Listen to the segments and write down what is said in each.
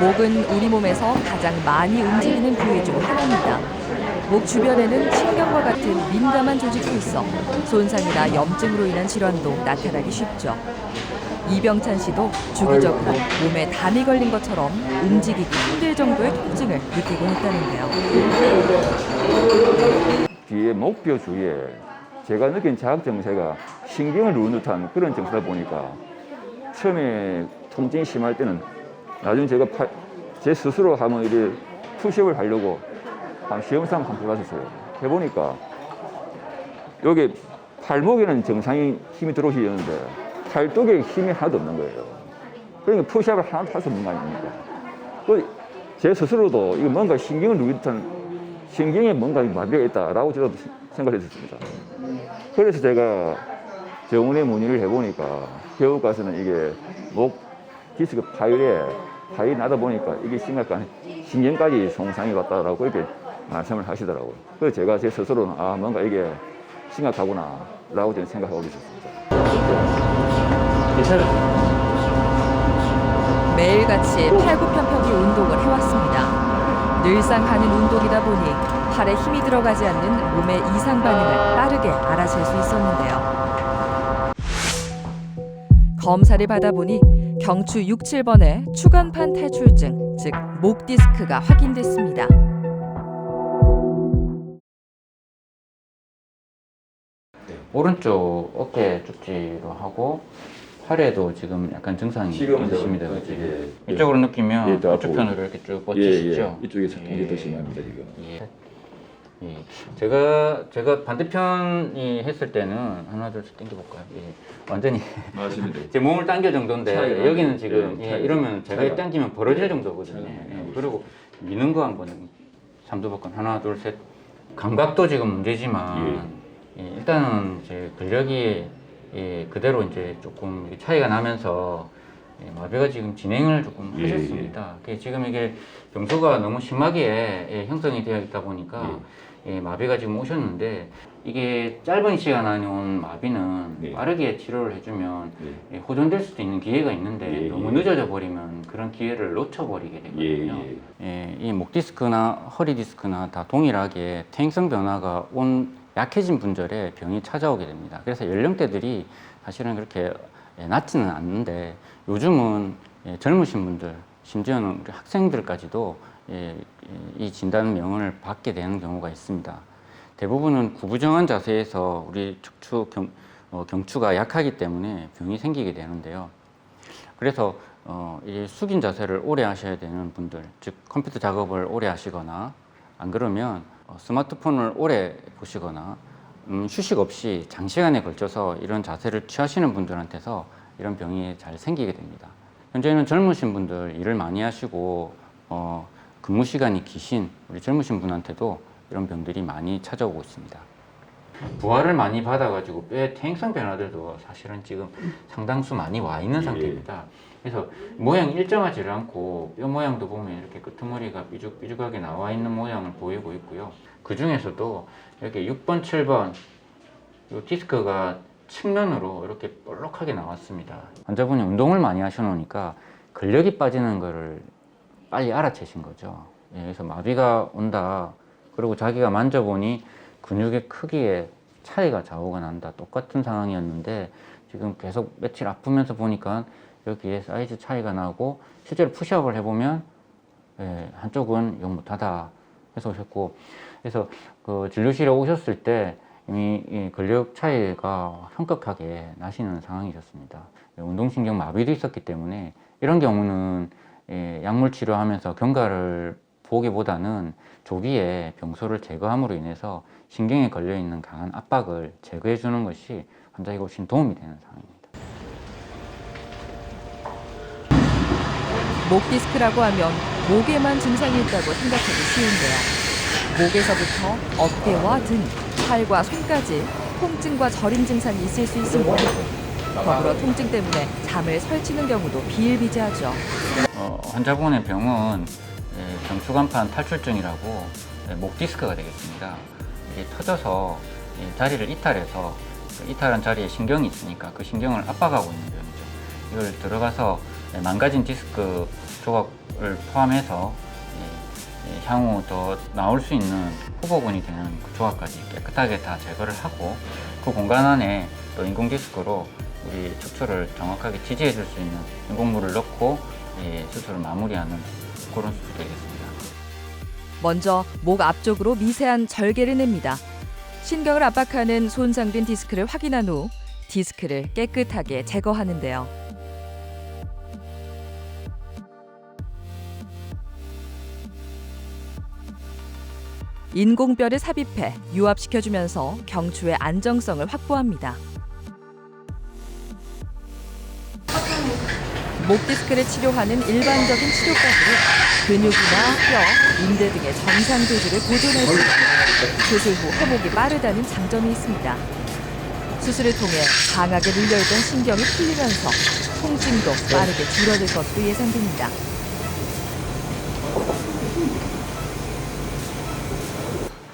목은 우리 몸에서 가장 많이 움직이는 부위 중 하나입니다. 목 주변에는 신경과 같은 민감한 조직도 있어 손상이나 염증으로 인한 질환도 나타나기 쉽죠. 이병찬 씨도 주기적으로 몸에 담이 걸린 것처럼 움직이기 힘들 정도의 통증을 느끼곤 했다는데요. 뒤에 목뼈 주위에 제가 느낀 자극 증세가 신경을 누르는 듯한 그런 증세다 보니까 처음에 통증이 심할 때는 나중에 제가 제 스스로 한번 이렇게 푸시업을 하려고 한 시험삼 한번 해봤었어요. 해보니까 여기 팔목에는 정상이 힘이 들어오시는데 팔뚝에 힘이 하나도 없는 거예요. 그러니까 푸시업을 하나도 할 수 없는 거 아닙니까? 제 스스로도 이거 뭔가 신경을 누르는 듯한 신경에 뭔가 마비가 있다라고 저도 생각했었습니다. 그래서 제가 병원에 문의를 해보니까 병원 가서는 이게 목 디스크 파열이 나다 보니까 이게 심각한 신경까지 손상이 왔다라고 이렇게 말씀을 하시더라고요. 그래서 제가 제 스스로는 뭔가 이게 심각하구나라고 저는 생각하고 있었습니다. 매일같이 팔굽혀펴기 운동을 해왔습니다. 늘상 하는 운동이다 보니 팔에 힘이 들어가지 않는 몸의 이상 반응을 빠르게 알아챌 수 있었는데요. 검사를 받아보니 경추 6, 7번의 추간판 탈출증, 즉 목 디스크가 확인됐습니다. 오른쪽 어깨 쪽지로 하고 팔에도 지금 약간 증상이 있으십니다. 이쪽으로 느끼면 이쪽 편으로 이렇게 쭉 뻗치시죠? 이쪽에서 이게 더 심합니다 지금. 제가 반대편이 했을 때는 하나 둘 셋 당겨볼까요? 완전히 맞습니다. 제 몸을 당겨 정도인데 여기는 지금 이러면 제가 당기면 벌어질 정도거든요. 그리고 미는 거 한번 삼두박근 하나 둘 셋. 감각도 지금 문제지만 일단은 이제 근력이 그대로 이제 조금 차이가 나면서 마비가 지금 진행을 조금 하셨습니다. 지금 이게 병소가 너무 심하게 형성이 되어 있다 보니까 마비가 지금 오셨는데 이게 짧은 시간 안에 온 마비는 빠르게 치료를 해주면 호전될 수도 있는 기회가 있는데 너무 늦어져 버리면 그런 기회를 놓쳐버리게 되거든요. 이 목 디스크나 허리 디스크나 다 동일하게 퇴행성 변화가 온 약해진 분들의 병이 찾아오게 됩니다. 그래서 연령대들이 사실은 그렇게 낮지는 않는데 요즘은 젊으신 분들, 심지어는 우리 학생들까지도 이 진단명을 받게 되는 경우가 있습니다. 대부분은 구부정한 자세에서 우리 척추 경추가 약하기 때문에 병이 생기게 되는데요. 그래서 이 숙인 자세를 오래 하셔야 되는 분들, 즉 컴퓨터 작업을 오래 하시거나 안 그러면 스마트폰을 오래 보시거나 휴식 없이 장시간에 걸쳐서 이런 자세를 취하시는 분들한테서 이런 병이 잘 생기게 됩니다. 현재는 젊으신 분들 일을 많이 하시고 근무 시간이 기신 우리 젊으신 분한테도 이런 병들이 많이 찾아오고 있습니다. 부하를 많이 받아가지고 뼈의 퇴행성 변화들도 사실은 지금 상당수 많이 와 있는 상태입니다. 그래서 모양이 일정하지 않고 뼈 모양도 보면 이렇게 끄트머리가 삐죽삐죽하게 나와 있는 모양을 보이고 있고요. 그 중에서도 이렇게 6번, 7번 이 디스크가 측면으로 이렇게 볼록하게 나왔습니다. 환자분이 운동을 많이 하셔놓으니까 근력이 빠지는 거를 빨리 알아채신 거죠. 그래서 마비가 온다. 그리고 자기가 만져보니 근육의 크기에 차이가 좌우가 난다. 똑같은 상황이었는데 지금 계속 며칠 아프면서 보니까 여기에 사이즈 차이가 나고 실제로 푸시업을 해보면 한쪽은 용 못하다 해서 오셨고, 그래서 그 진료실에 오셨을 때 이미 이 근력 차이가 현격하게 나시는 상황이셨습니다. 운동신경 마비도 있었기 때문에 이런 경우는 약물 치료하면서 경과를 보기보다는 조기에 병소를 제거함으로 인해서 신경에 걸려있는 강한 압박을 제거해 주는 것이 환자에게 훨씬 도움이 되는 상황입니다. 목 디스크라고 하면 목에만 증상이 있다고 생각하기 쉬운데요. 목에서부터 어깨와 등, 팔과 손까지 통증과 저림 증상이 있을 수 있습니다. 더불어 통증 때문에 잠을 설치는 경우도 비일비재하죠. 환자분의 병은 경추간판 탈출증이라고 목 디스크가 되겠습니다. 이게 터져서 자리를 이탈해서 그 이탈한 자리에 신경이 있으니까 그 신경을 압박하고 있는 병이죠. 이걸 들어가서 망가진 디스크 조각을 포함해서 향후 더 나올 수 있는 후보군이 되는 그 조각까지 깨끗하게 다 제거를 하고 그 공간 안에 또 인공 디스크로 우리 척추를 정확하게 지지해 줄 수 있는 인공물을 넣고 수술을 마무리하는 그런 수술이 되겠습니다. 먼저 목 앞쪽으로 미세한 절개를 냅니다. 신경을 압박하는 손상된 디스크를 확인한 후 디스크를 깨끗하게 제거하는데요. 인공뼈를 삽입해 유압시켜주면서 경추의 안정성을 확보합니다. 목 디스크를 치료하는 일반적인 치료법으로 근육이나 뼈, 인대 등의 정상 조직을 보존할 수 있고 수술 후 회복이 빠르다는 장점이 있습니다. 수술을 통해 강하게 눌려있던 신경이 풀리면서 통증도 빠르게 줄어들 것으로 예상됩니다.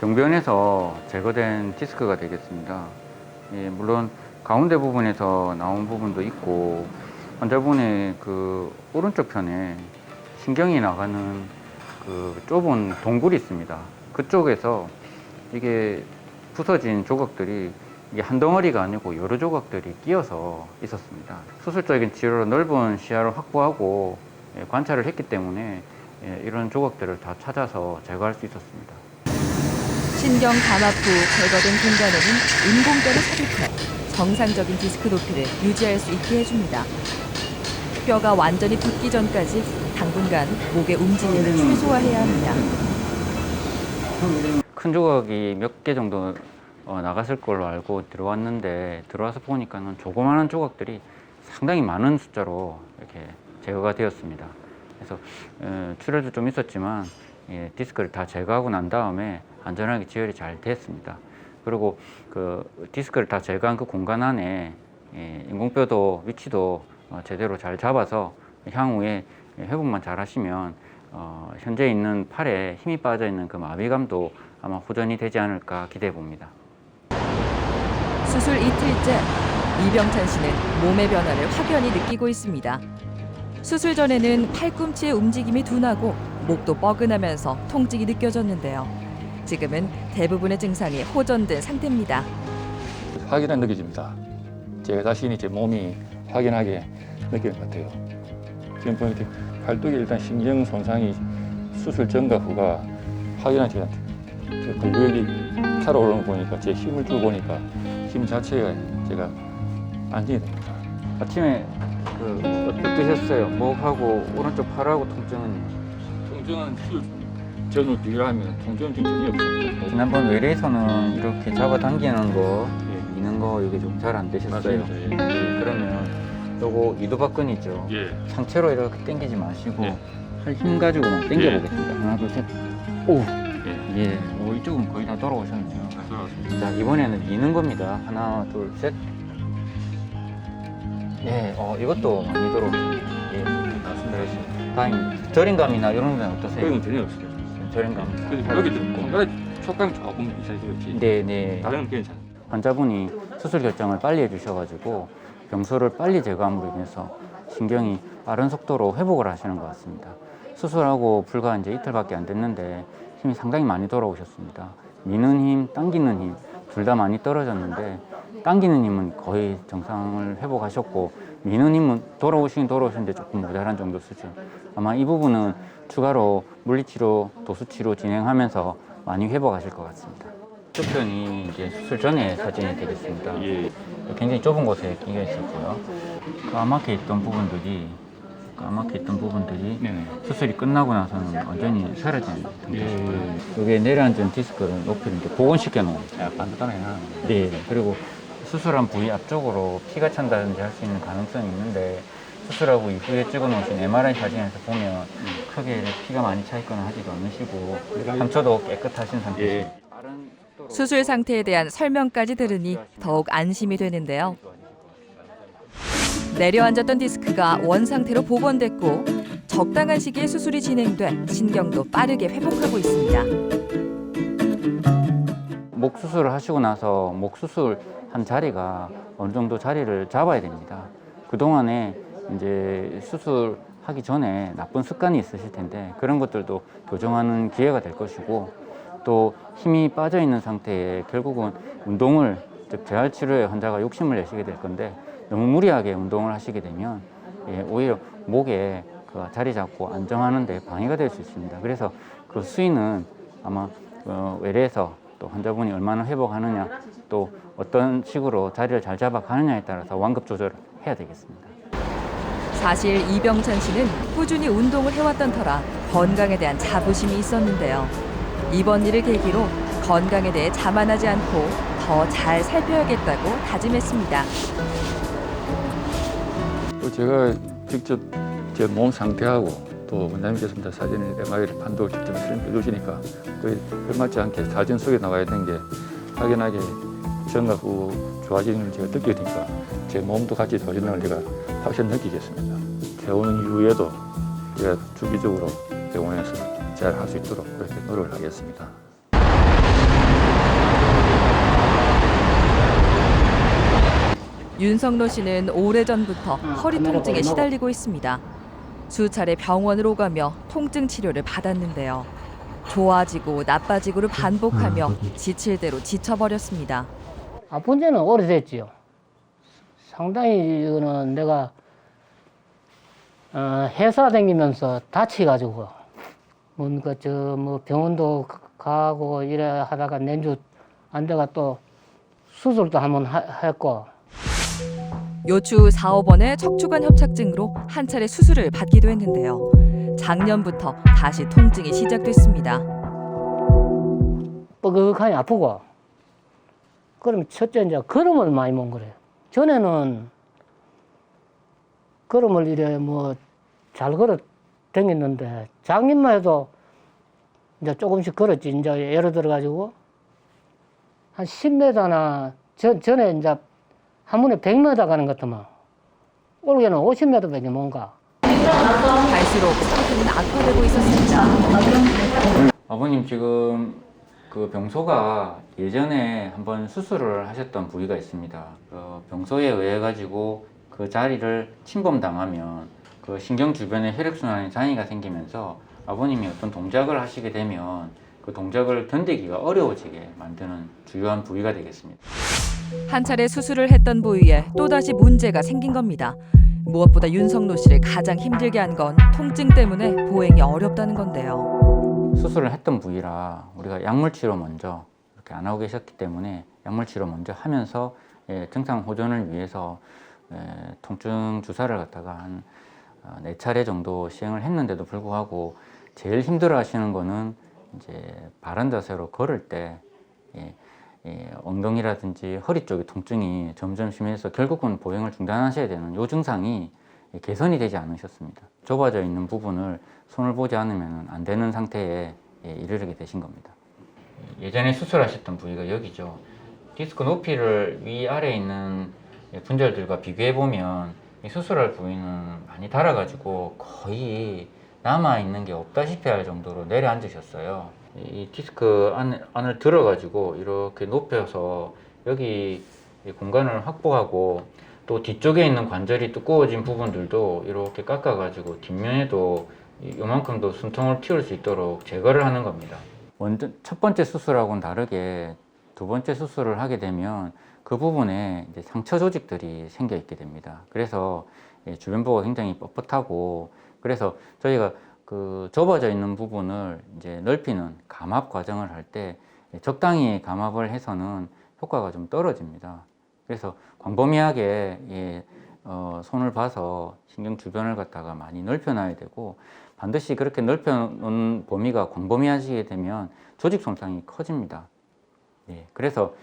경변에서 제거된 디스크가 되겠습니다. 물론 가운데 부분에서 나온 부분도 있고 환자분의 그 오른쪽 편에 신경이 나가는 그 좁은 동굴이 있습니다. 그쪽에서 이게 부서진 조각들이 이게 한 덩어리가 아니고 여러 조각들이 끼어서 있었습니다. 수술적인 치료로 넓은 시야를 확보하고 관찰을 했기 때문에 이런 조각들을 다 찾아서 제거할 수 있었습니다. 신경 감압 후 제거된 공간에는 인공뼈를 삽입해 정상적인 디스크 높이를 유지할 수 있게 해줍니다. 뼈가 완전히 붙기 전까지 당분간 목의 움직임을 최소화해야 합니다. 큰 조각이 몇 개 정도 나갔을 걸로 알고 들어왔는데 들어와서 보니까는 조그마한 조각들이 상당히 많은 숫자로 이렇게 제거가 되었습니다. 그래서 출혈도 좀 있었지만 디스크를 다 제거하고 난 다음에 안전하게 지혈이 잘 됐습니다. 그리고 그 디스크를 다 제거한 그 공간 안에 인공뼈도 위치도 제대로 잘 잡아서 향후에 회복만 잘 하시면 현재 있는 팔에 힘이 빠져 있는 그 마비감도 아마 호전이 되지 않을까 기대해 봅니다. 수술 이틀째, 이병찬 씨는 몸의 변화를 확연히 느끼고 있습니다. 수술 전에는 팔꿈치의 움직임이 둔하고 목도 뻐근하면서 통증이 느껴졌는데요. 지금은 대부분의 증상이 호전된 상태입니다. 확연하게 느껴집니다. 제 자신이 제 몸이 확연하게 느끼는 것 같아요. 지금 보니까 팔뚝에 일단 신경 손상이 수술 전과 후가 확연하게 근육이 살아오르는 거 보니까 제 힘을 주고 보니까 힘 자체가 제가 안정이 됩니다. 아침에 어떠셨어요? 목하고 오른쪽 팔하고 통증은? 통증은 수술 전후 비교하면 통증은 좀 전혀 없습니다. 지난번 외래에서는 이렇게 잡아당기는 거, 미는 거 이게 좀 잘 안 되셨어요? 맞아요. 예. 그러면 요거 이두박근이죠. 예. 상체로 이렇게 당기지 마시고 예. 팔 힘 가지고만 당겨보겠습니다. 하나, 둘, 셋. 오! 예. 예. 오, 이쪽은 거의 다 돌아오셨네요. 돌아왔습니다. 자, 이번에는 미는 겁니다. 하나, 둘, 셋. 예, 이것도 많이 돌아오셨네요. 예, 맞습니다. 다행입니다. 저림감이나 이런 데는 어떠세요? 여기는 전혀 없어요. 저림감. 그래서 여기도 공간에 촉감이 조금 이상해졌지. 네. 다른 건 괜찮아요. 환자분이 수술 결정을 빨리 해주셔가지고 병소를 빨리 제거함으로 인해서 신경이 빠른 속도로 회복을 하시는 것 같습니다. 수술하고 불과 이제 이틀밖에 안 됐는데 힘이 상당히 많이 돌아오셨습니다. 미는 힘, 당기는 힘 둘 다 많이 떨어졌는데 당기는 힘은 거의 정상을 회복하셨고 미는 힘은 돌아오시긴 돌아오셨는데 조금 모자란 정도 수준. 아마 이 부분은 추가로 물리치료, 도수치료 진행하면서 많이 회복하실 것 같습니다. 이쪽 편이 이제 수술 전에 사진이 되겠습니다. 예. 굉장히 좁은 곳에 끼어 있었고요. 까맣게 있던 부분들이 네네. 수술이 끝나고 나서는 완전히 사라진 상태였고요. 이게 내려앉은 디스크를 높이를 이제 복원시켜 놓은 반듯하네요. 네. 그리고 수술한 부위 앞쪽으로 피가 찬다든지 할 수 있는 가능성이 있는데 수술하고 이후에 찍어 놓으신 MRI 사진에서 보면 크게 피가 많이 차 있거나 하지도 않으시고 상처도 깨끗하신 상태입니다. 수술 상태에 대한 설명까지 들으니 더욱 안심이 되는데요. 내려앉았던 디스크가 원상태로 복원됐고 적당한 시기에 수술이 진행돼 신경도 빠르게 회복하고 있습니다. 목 수술을 하시고 나서 목 수술 한 자리가 어느 정도 자리를 잡아야 됩니다. 그동안에 이제 수술하기 전에 나쁜 습관이 있으실 텐데 그런 것들도 교정하는 기회가 될 것이고 또 힘이 빠져 있는 상태에 결국은 운동을 즉 재활 치료에 환자가 욕심을 내시게 될 건데 너무 무리하게 운동을 하시게 되면 오히려 목에 그 자리 잡고 안정하는 데 방해가 될 수 있습니다. 그래서 그 수위는 아마 외래에서 또 환자분이 얼마나 회복하느냐 또 어떤 식으로 자리를 잘 잡아가느냐에 따라서 완급 조절을 해야 되겠습니다. 사실 이병찬 씨는 꾸준히 운동을 해왔던 터라 건강에 대한 자부심이 있었는데요. 이번 일을 계기로 건강에 대해 자만하지 않고 더 잘 살펴야겠다고 다짐했습니다. 또 제가 직접 제 몸 상태하고 또 원장님께서 사진을 MRI 판독을 직접 설명해 주시니까 그에 걸맞지 않게 사진 속에 나와 있는 게 확연하게 전과 후 좋아지는 걸 제가 느끼게 되니까 제 몸도 같이 좋아지는 걸 제가 확실히 느끼겠습니다. 퇴원 이후에도 제가 주기적으로 병원에서 잘 할 수 있도록 그렇게 노력을 하겠습니다. 윤성로 씨는 오래전부터 허리 통증에 시달리고 있습니다. 수차례 병원을 오가며 통증 치료를 받았는데요. 좋아지고 나빠지고를 반복하며 지칠 대로 지쳐버렸습니다. 아픈 지는 오래됐지요. 상당히 이거는 내가 회사 다니면서 다치가지고 뭔가 뭐 병원도 가고 이래 하다가 내주 안 돼가 또 수술도 한번 했고. 요추 4~5번의 척추관 협착증으로 한 차례 수술을 받기도 했는데요. 작년부터 다시 통증이 시작됐습니다. 뻐근하니 아프고. 그러면 첫째 이제 걸음을 많이 못 걸어요. 전에는 걸음을 이래 뭐 잘 걸어 다녔는데 작년만 해도 이제 조금씩 걸었지. 이제 예를 들어 가지고 한 10m나 전에 이제 한 번에 100m 가는 것 같으면 올해는 50m밖에 못 가. 갈수록 상태는 악화되고 있었습니다. 아버님 지금 그 병소가 예전에 한번 수술을 하셨던 부위가 있습니다. 그 병소에 의해 가지고 그 자리를 침범당하면 그 신경 주변에 혈액순환에 장애가 생기면서 아버님이 어떤 동작을 하시게 되면 그 동작을 견디기가 어려워지게 만드는 주요한 부위가 되겠습니다. 한 차례 수술을 했던 부위에 또다시 문제가 생긴 겁니다. 무엇보다 윤성로 씨를 가장 힘들게 한 건 통증 때문에 보행이 어렵다는 건데요. 수술을 했던 부위라 우리가 약물 치료 먼저 이렇게 안 하고 계셨기 때문에 약물 치료 먼저 하면서 증상 호전을 위해서 통증 주사를 갖다가 한 4차례 정도 시행을 했는데도 불구하고 제일 힘들어 하시는 거는 이제 바른 자세로 걸을 때 엉덩이라든지 허리 쪽의 통증이 점점 심해서 결국은 보행을 중단하셔야 되는 요 증상이 개선이 되지 않으셨습니다. 좁아져 있는 부분을 손을 보지 않으면 안 되는 상태에 이르게 되신 겁니다. 예전에 수술하셨던 부위가 여기죠. 디스크 높이를 위아래에 있는 분절들과 비교해 보면 이 수술할 부위는 많이 닳아가지고 거의 남아있는 게 없다시피 할 정도로 내려앉으셨어요. 이 디스크 안을 들어가지고 이렇게 높여서 여기 공간을 확보하고 또 뒤쪽에 있는 관절이 두꺼워진 부분들도 이렇게 깎아가지고 뒷면에도 요만큼도 숨통을 틔울 수 있도록 제거를 하는 겁니다. 먼저 첫 번째 수술하고는 다르게 두 번째 수술을 하게 되면 그 부분에 이제 상처 조직들이 생겨 있게 됩니다. 그래서 주변부가 굉장히 뻣뻣하고 그래서 저희가 그 좁아져 있는 부분을 이제 넓히는 감압 과정을 할 때 적당히 감압을 해서는 효과가 좀 떨어집니다. 그래서 광범위하게 손을 봐서 신경 주변을 갖다가 많이 넓혀놔야 되고 반드시 그렇게 넓혀놓은 범위가 광범위하시게 되면 조직 손상이 커집니다. 그래서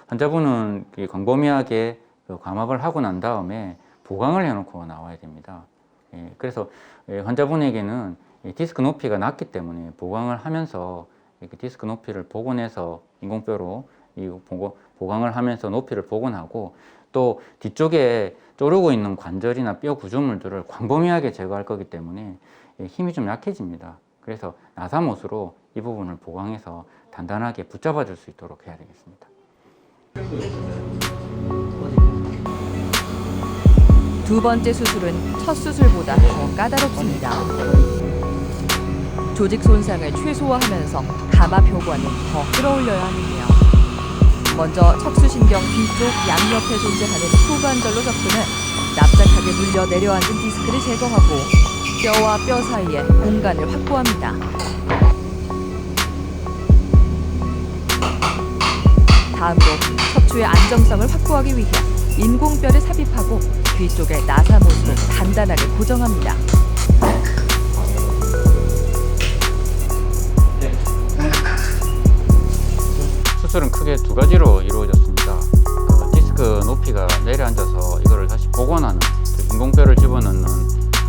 환자분은 광범위하게 감압을 하고 난 다음에 보강을 해놓고 나와야 됩니다. 그래서 환자분에게는 디스크 높이가 낮기 때문에 보강을 하면서 디스크 높이를 복원해서 인공뼈로 보강을 하면서 높이를 복원하고 또 뒤쪽에 쪼르고 있는 관절이나 뼈 구조물들을 광범위하게 제거할 거기 때문에 힘이 좀 약해집니다. 그래서 나사못으로 이 부분을 보강해서 단단하게 붙잡아 줄 수 있도록 해야 되겠습니다. 두 번째 수술은 첫 수술보다 더 까다롭습니다. 조직 손상을 최소화하면서 가마 표관을 더 끌어올려야 하는데요. 먼저 척수신경 뒤쪽 양옆에 존재하는 후관절로 접근해 납작하게 물려 내려앉은 디스크를 제거하고 뼈와 뼈 사이에 공간을 확보합니다. 다음으로 척추의 안정성을 확보하기 위해 인공뼈를 삽입하고 뒤쪽의 나사못을 단단하게 고정합니다. 수술은 크게 두 가지로 이루어졌습니다. 디스크 높이가 내려앉아서 이거를 다시 복원하는 인공뼈를 집어넣는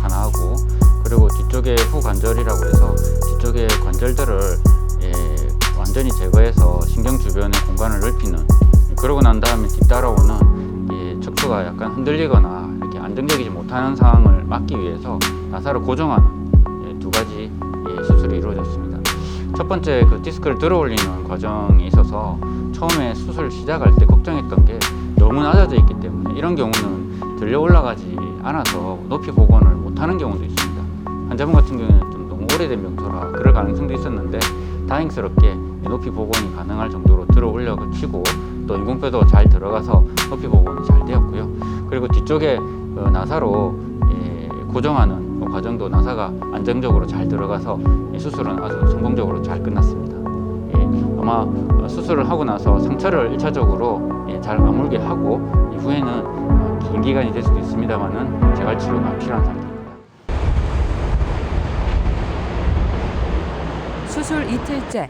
하나하고, 그리고 뒤쪽에 후관절이라고 해서 뒤쪽의 관절들을 완전히 제거해서 신경 주변의 공간을 넓히는, 그러고 난 다음에 뒤따라오는 척추가 약간 흔들리거나 이렇게 안정적이지 못하는 상황을 막기 위해서 나사를 고정하는 두 가지 수술이 이루어졌습니다. 첫 번째 그 디스크를 들어올리는 과정에 있어서 처음에 수술 시작할 때 걱정했던 게 너무 낮아져 있기 때문에 이런 경우는 들려 올라가지 않아서 높이 복원을 못하는 경우도 있습니다. 환자분 같은 경우에는 좀 너무 오래된 명소라 그럴 가능성도 있었는데 다행스럽게 높이 복원이 가능할 정도로 들어 올려치고 또 인공뼈도 잘 들어가서 높이 복원이 잘 되었고요. 그리고 뒤쪽에 나사로 고정하는 과정도 나사가 안정적으로 잘 들어가서 수술은 아주 성공적으로 잘 끝났습니다. 아마 수술을 하고 나서 상처를 1차적으로 잘 아물게 하고 이후에는 긴 기간이 될 수도 있습니다만은 재활 치료가 필요한 상태입니다. 수술 이틀째,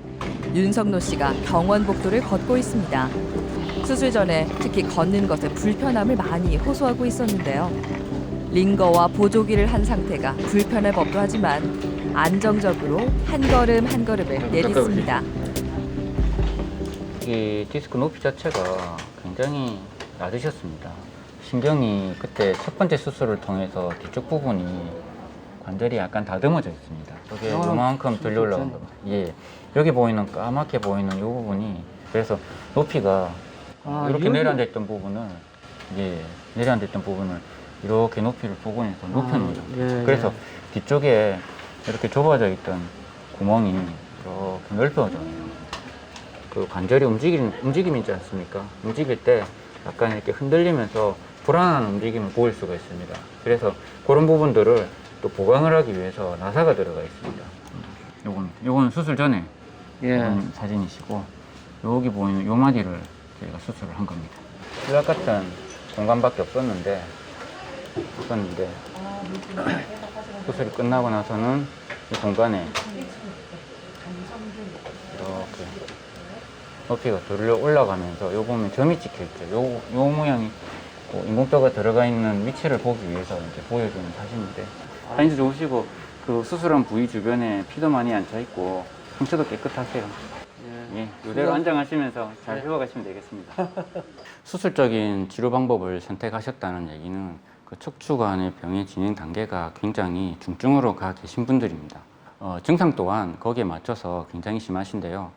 윤석노 씨가 병원 복도를 걷고 있습니다. 수술 전에 특히 걷는 것에 불편함을 많이 호소하고 있었는데요. 링거와 보조기를 한 상태가 불편할 법도 하지만 안정적으로 한 걸음 한 걸음을 내딛습니다. 이 디스크 높이 자체가 굉장히 낮으셨습니다. 신경이 그때 첫 번째 수술을 통해서 뒤쪽 부분이 관절이 약간 다듬어져 있습니다. 여기 요만큼 들려 올라간 거. 예, 여기 보이는 까맣게 보이는 이 부분이, 그래서 높이가 이렇게 내려앉아 있던 부분을 내려앉아 있던 부분을 이렇게 높이를 복원해서 높여놓은 거죠. 그래서 뒤쪽에 이렇게 좁아져 있던 구멍이 이렇게 넓혀져요. 그 관절이 움직임이 있지 않습니까? 움직일 때 약간 이렇게 흔들리면서 불안한 움직임을 보일 수가 있습니다. 그래서 그런 부분들을 또 보강을 하기 위해서 나사가 들어가 있습니다. 요건 수술 전에 사진이시고, 여기 보이는 요 마디를 저희가 수술을 한 겁니다. 신락 같은 공간밖에 없었는데 수술이 끝나고 나서는 이 공간에 이렇게 높이가 들려 올라가면서 요 보면 점이 찍혀 있죠. 요 모양이 인공뼈가 들어가 있는 위치를 보기 위해서 이렇게 보여주는 사진인데, 사진도 좋으시고 그 수술한 부위 주변에 피도 많이 안 차 있고 상처도 깨끗하세요. 이대로 안정하시면서 잘 해워가시면 되겠습니다. 수술적인 치료 방법을 선택하셨다는 얘기는 그 척추관의 병의 진행 단계가 굉장히 중증으로 가 계신 분들입니다. 증상 또한 거기에 맞춰서 굉장히 심하신데요.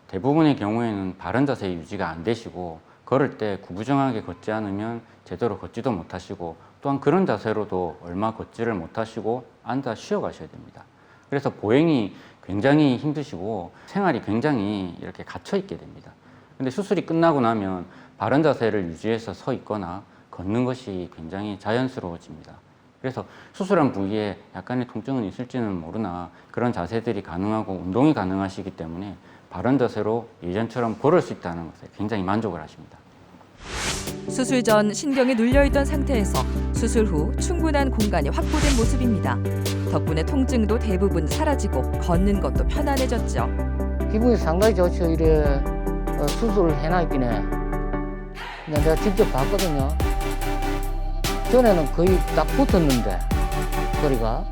대부분의 경우에는 바른 자세 유지가 안 되시고, 걸을 때 구부정하게 걷지 않으면 제대로 걷지도 못하시고, 또한 그런 자세로도 얼마 걷지를 못하시고 앉아 쉬어 가셔야 됩니다. 그래서 보행이 굉장히 힘드시고 생활이 굉장히 이렇게 갇혀 있게 됩니다. 근데 수술이 끝나고 나면 바른 자세를 유지해서 서 있거나 걷는 것이 굉장히 자연스러워집니다. 그래서 수술한 부위에 약간의 통증은 있을지는 모르나 그런 자세들이 가능하고 운동이 가능하시기 때문에 바른 자세로 예전처럼 걸을 수 있다는 것에 굉장히 만족을 하십니다. 수술 전 신경이 눌려있던 상태에서 수술 후 충분한 공간이 확보된 모습입니다. 덕분에 통증도 대부분 사라지고 걷는 것도 편안해졌죠. 기분이 상당히 좋죠. 이래 수술을 해놨긴 해. 내가 직접 봤거든요. 전에는 거의 딱 붙었는데 거리가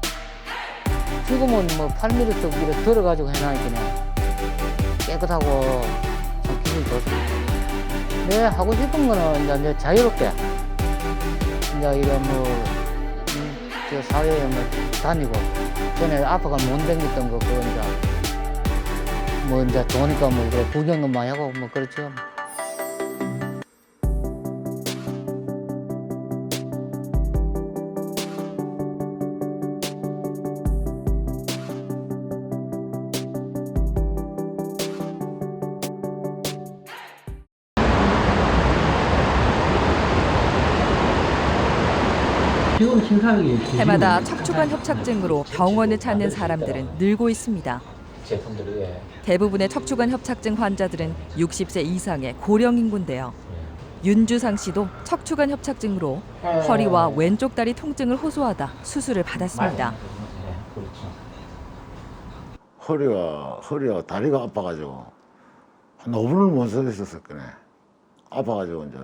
지금은 뭐 8mm 쪽 이렇게 들어가지고 해놨긴 해. 깨끗하고 참 기분이 좋습니다. 내 하고 싶은 거는 이제 자유롭게 이제 이런 저 사회에 뭐 다니고, 전에 아파가 못 다녔던 거 그거 이제 좋으니까 뭐 그래 구경도 많이 하고 뭐 그렇죠. 지금 신사역이 해마다 척추관 협착증으로 병원을 찾는 사람들은 늘고 있습니다. 제품들이 대부분의 척추관 협착증 환자들은 60세 이상의 고령 인구인데요. 윤주상 씨도 척추관 협착증으로 허리와 왼쪽 다리 통증을 호소하다 수술을 받았습니다. 허리가 다리가 아파가지고 한 5분을 못 서 있었을 거네. 아파가지고 이제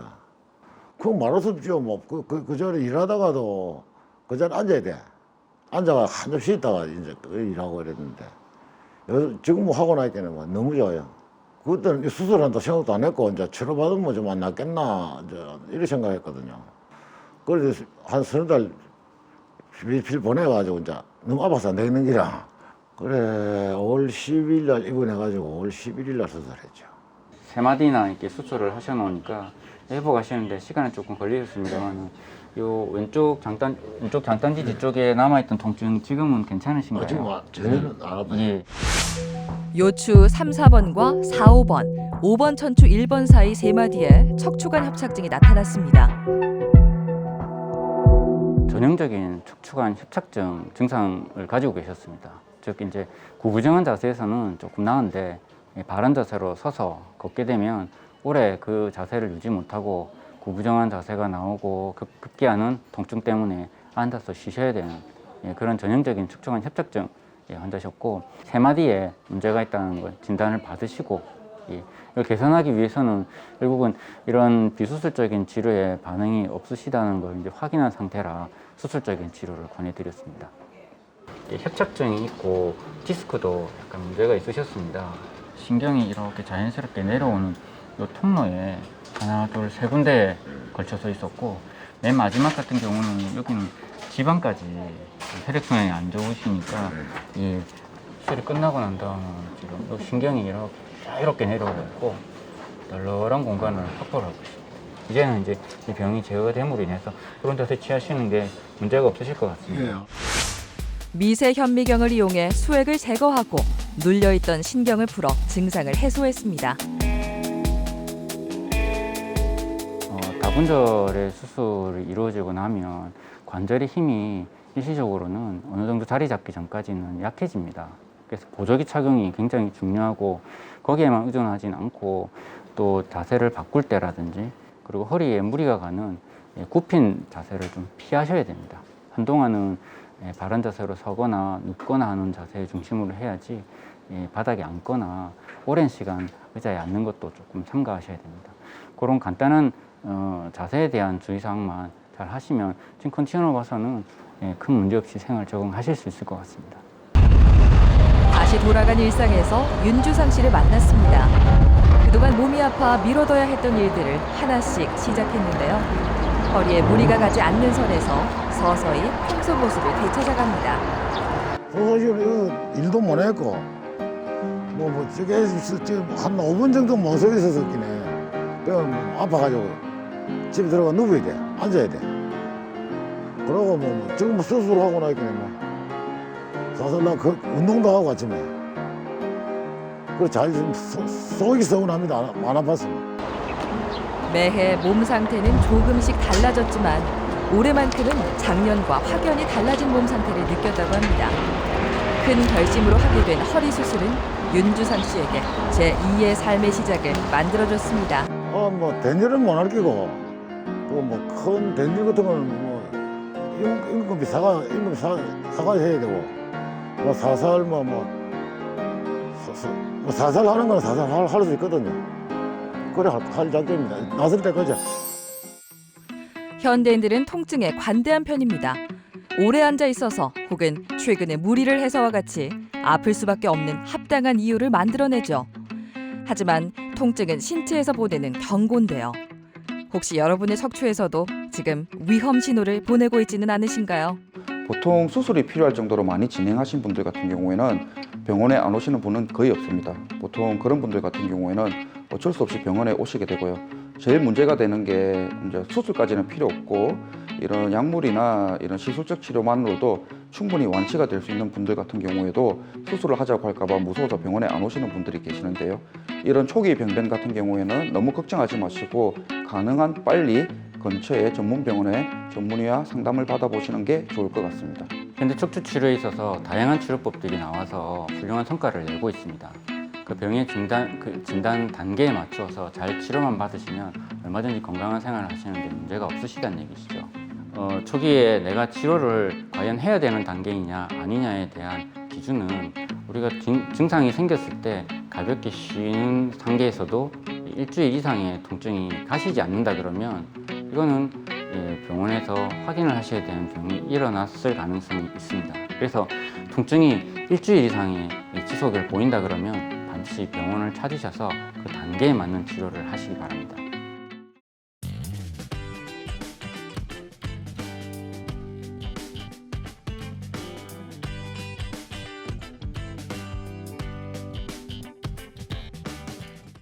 그거 말할 수 없죠. 그 자리에 일하다가도 그 자리에 앉아야 돼. 앉아가 한참 쉬다가 이제 또 일하고 이랬는데 지금 뭐 하고 나니까 뭐 너무 좋아요. 그때는 수술한다 생각도 안 했고 이제 치료받으면 좀 안 낫겠나 이제 이렇게 생각했거든요. 그래서 한 서너 달 필 보내가지고 이제 너무 아파서 안 되겠는 기라. 그래 5월 10일 날 입원해가지고 5월 11일 날 수술했죠. 세 마디나 이렇게 수술을 하셔놓으니까 회복하시는데 시간이 조금 걸리셨습니다만 요 왼쪽 장단지 뒤쪽에 남아있던 통증 지금은 괜찮으신가요? 지금 전혀는 안 아파요. 예. 요추 3, 4번과 4, 5번, 5번 천추 1번 사이 세 마디에 척추관 협착증이 나타났습니다. 전형적인 척추관 협착증 증상을 가지고 계셨습니다. 즉 이제 구부정한 자세에서는 조금 나은데 바른 자세로 서서 걷게 되면 오래 그 자세를 유지 못하고 구부정한 자세가 나오고 급기야는 통증 때문에 앉아서 쉬셔야 되는 그런 전형적인 척추관 협착증 환자셨고 세 마디에 문제가 있다는 걸 진단을 받으시고 이걸 개선하기 위해서는 결국은 이런 비수술적인 치료에 반응이 없으시다는 걸 이제 확인한 상태라 수술적인 치료를 권해드렸습니다. 협착증이 있고 디스크도 약간 문제가 있으셨습니다. 신경이 이렇게 자연스럽게 내려오는 이 통로에 하나, 둘, 세 군데에 걸쳐서 있었고 맨 마지막 같은 경우는 여기는 지방까지 혈액순환이 안 좋으시니까 이 수술이 끝나고 난 다음에 지금 이 신경이 이렇게 자유롭게 내려오고 있고 널널한 공간을 확보를 하고 있습니다. 이제는 이제 이 병이 제어가 됨으로 인해서 그런 자세 취하시는 게 문제가 없으실 것 같습니다. 미세 현미경을 이용해 수액을 제거하고 눌려있던 신경을 풀어 증상을 해소했습니다. 다분절의 수술이 이루어지고 나면 관절의 힘이 일시적으로는 어느 정도 자리 잡기 전까지는 약해집니다. 그래서 보조기 착용이 굉장히 중요하고 거기에만 의존하진 않고 또 자세를 바꿀 때라든지 그리고 허리에 무리가 가는 굽힌 자세를 좀 피하셔야 됩니다. 한동안은 바른 자세로 서거나 눕거나 하는 자세의 중심으로 해야지 바닥에 앉거나 오랜 시간 의자에 앉는 것도 조금 삼가하셔야 됩니다. 그런 간단한 자세에 대한 주의사항만 잘 하시면 지금 컨디션으로 봐서는 큰 문제 없이 생활 적응하실 수 있을 것 같습니다. 다시 돌아간 일상에서 윤주상 씨를 만났습니다. 그동안 몸이 아파 미뤄둬야 했던 일들을 하나씩 시작했는데요. 허리에 무리가 가지 않는 선에서 서서히 평소 모습을 되찾아갑니다. 사실 일도 못 했고 저게 한 5분 정도 못 서 있었긴 해. 그냥 아파가지고 집에 들어가 누워야 돼. 앉아야 돼. 그러고 지금 수술하고 나니까 사실 나 운동도 하고 아침에. 그래 잘 속이 서운합니다. 안 아팠습니다. 매해 몸 상태는 조금씩 달라졌지만 올해만큼은 작년과 확연히 달라진 몸 상태를 느꼈다고 합니다. 큰 결심으로 하게 된 허리 수술은 윤주상 씨에게 제2의 삶의 시작을 만들어줬습니다. 된일은 못 할 끼고 큰 된일 같은 거는 임금비 사과 해야 되고 사살 사살 하는 거는 사살 할 수 있거든요. 그래 할 작정입니다. 나설 때까지. 현대인들은 통증에 관대한 편입니다. 오래 앉아 있어서 혹은 최근에 무리를 해서와 같이 아플 수밖에 없는 합당한 이유를 만들어내죠. 하지만 통증은 신체에서 보내는 경고인데요. 혹시 여러분의 척추에서도 지금 위험 신호를 보내고 있지는 않으신가요? 보통 수술이 필요할 정도로 많이 진행하신 분들 같은 경우에는 병원에 안 오시는 분은 거의 없습니다. 보통 그런 분들 같은 경우에는 어쩔 수 없이 병원에 오시게 되고요. 제일 문제가 되는 게 이제 수술까지는 필요 없고 이런 약물이나 이런 시술적 치료만으로도 충분히 완치가 될 수 있는 분들 같은 경우에도 수술을 하자고 할까봐 무서워서 병원에 안 오시는 분들이 계시는데요. 이런 초기 병변 같은 경우에는 너무 걱정하지 마시고 가능한 빨리 근처의 전문 병원에 전문의와 상담을 받아보시는 게 좋을 것 같습니다. 현대 척추 치료에 있어서 다양한 치료법들이 나와서 훌륭한 성과를 내고 있습니다. 그 병의 진단 단계에 맞춰서 잘 치료만 받으시면 얼마든지 건강한 생활을 하시는데 문제가 없으시다는 얘기시죠. 초기에 내가 치료를 과연 해야 되는 단계이냐 아니냐에 대한 기준은 우리가 증상이 생겼을 때 가볍게 쉬는 단계에서도 일주일 이상의 통증이 가시지 않는다 그러면 이거는 병원에서 확인을 하셔야 되는 병이 일어났을 가능성이 있습니다. 그래서 통증이 일주일 이상의 지속을 보인다 그러면 반드시 병원을 찾으셔서 그 단계에 맞는 치료를 하시기 바랍니다.